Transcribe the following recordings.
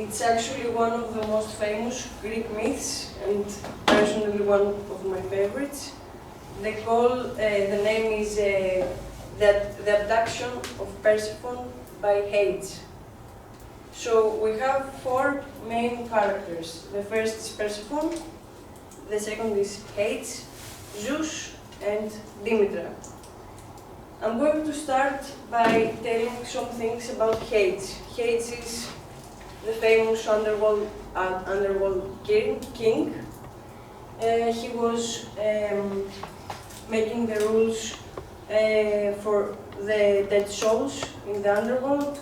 It's actually one of the most famous Greek myths, and personally one of my favorites. They call, the name is the abduction of Persephone by Hades. So we have four main characters. The first is Persephone, the second is Hades, Zeus, and Demeter. I'm going to start by telling some things about Hades. Hades is the famous underworld king. He was making the rules for the dead souls in the underworld.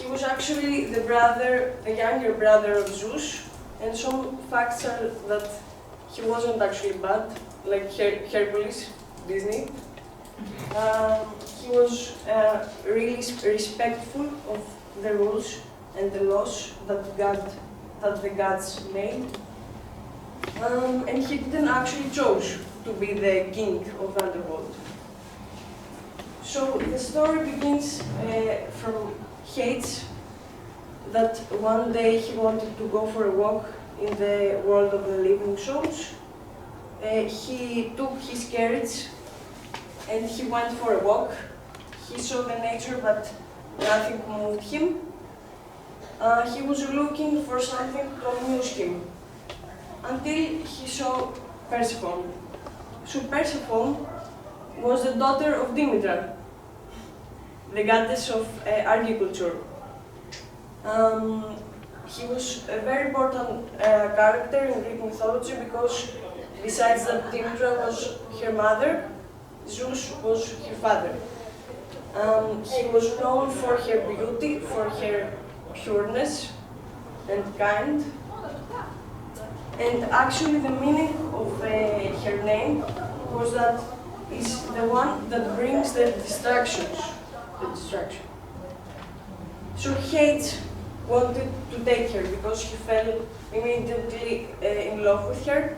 He was actually the younger brother of Zeus, and some facts are that he wasn't actually bad, like Hercules, Disney. He was really respectful of the rules and the laws that the gods made. And he didn't actually choose to be the king of the underworld. So the story begins from Hades, that one day he wanted to go for a walk in the world of the living souls. He took his carriage and he went for a walk. He saw the nature, but nothing moved him. He was looking for something to amuse him, until he saw Persephone. So Persephone was the daughter of Demeter, the goddess of agriculture. He was a very important character in Greek mythology because, besides that Demeter was her mother, Zeus was her father. He was known for her beauty, for her pureness and kind. And actually the meaning of her name was that is the one that brings the distraction. So Hades wanted to take her because he fell immediately in love with her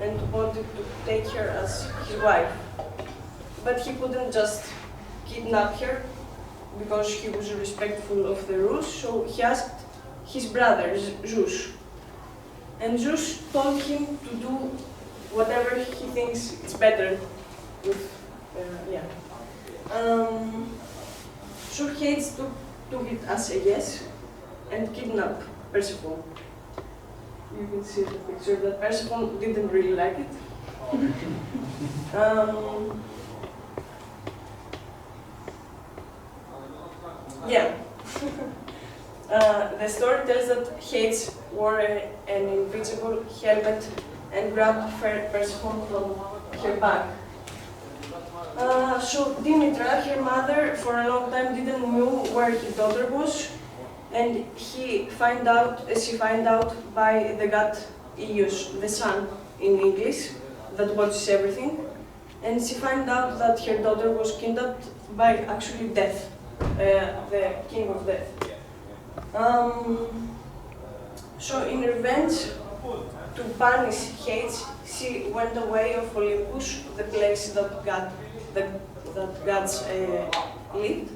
and wanted to take her as his wife. But he couldn't just kidnap her because he was respectful of the rules, so he asked his brother, Zeus. And Zeus told him to do whatever he thinks is better with, So Hades took it as a yes and kidnapped Persephone. You can see the picture that Persephone didn't really like it. The story tells that Hades wore an invisible helmet and grabbed Persephone from her back. So Demeter, her mother, for a long time didn't know where her daughter was, and she found out by the god Eos, the sun in English, that watches everything, and she found out that her daughter was kidnapped by actually Death, the king of death. So in revenge, to punish Hades, she went away of Olympus, the place that gods lived.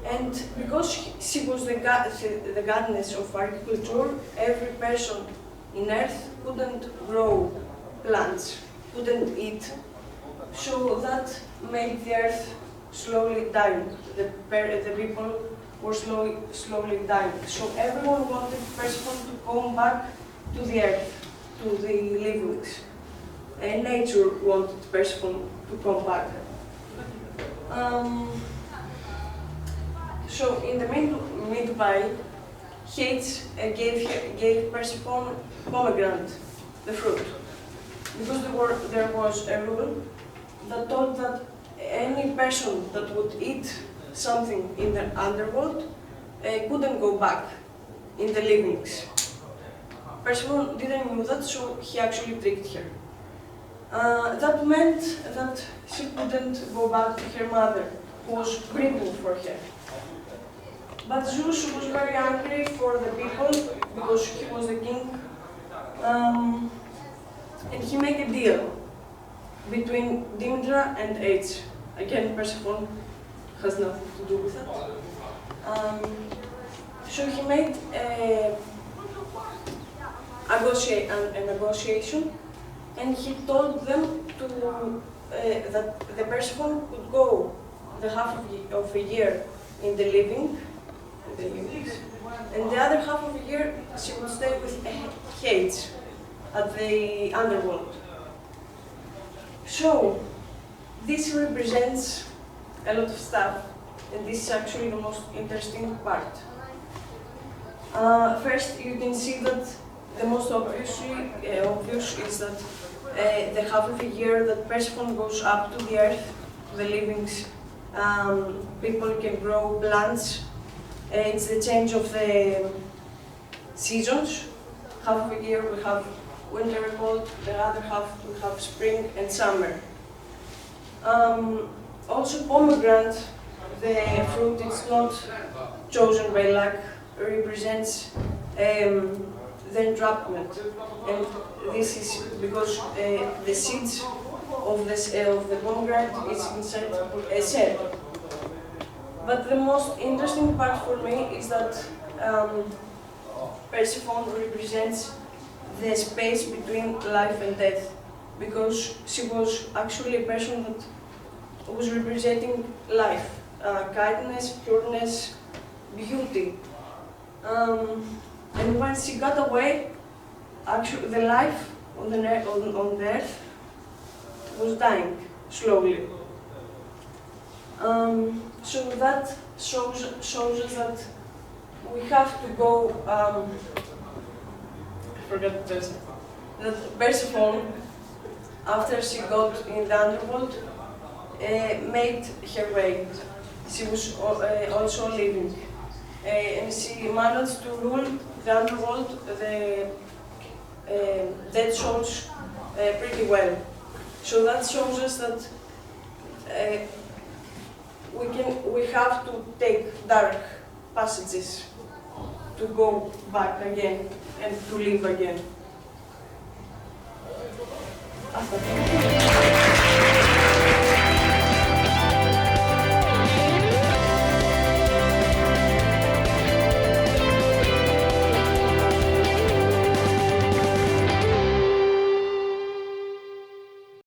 And because she was the goddess of agriculture, every person in earth couldn't grow plants, couldn't eat. So that made the earth slowly die. The people were slowly dying. So everyone wanted Persephone to come back to the earth, to the livings. And nature wanted Persephone to come back. So in the meanwhile, Hades gave Persephone pomegranate, the fruit, because there was a rule that told that any person that would eat something in the underworld couldn't go back in the livings. Persephone didn't know that, so he actually tricked her. That meant that she couldn't go back to her mother, who was grateful for her. But Zeus was very angry for the people because he was the king, and he made a deal between Demeter and Hades. Again, Persephone has nothing to do with it. So he made a negotiation, and he told them that the Persephone could go the half of a year in the livings, and the other half of the year she would stay with Hades at the underworld. So this represents a lot of stuff, and this is actually the most interesting part. First, you can see that the most obvious is that the half of a year that Persephone goes up to the earth, the livings, people can grow plants. It's the change of the seasons. Half of a year we have winter and cold, the other half we have spring and summer. Also pomegranate, the fruit is not chosen by luck, represents the entrapment, and this is because the seeds of the pomegranate is inside a shell. But the most interesting part for me is that Persephone represents the space between life and death, because she was actually a person that was representing life, kindness, pureness, beauty. And when she got away, actually the life on the earth was dying slowly. So that shows us that we have to go. I forgot the person. That Persephone, after she got in the underworld, made her way. She was also living. And she managed to rule the underworld, the dead souls, pretty well. So that shows us that we have to take dark passages to go back again and to live again.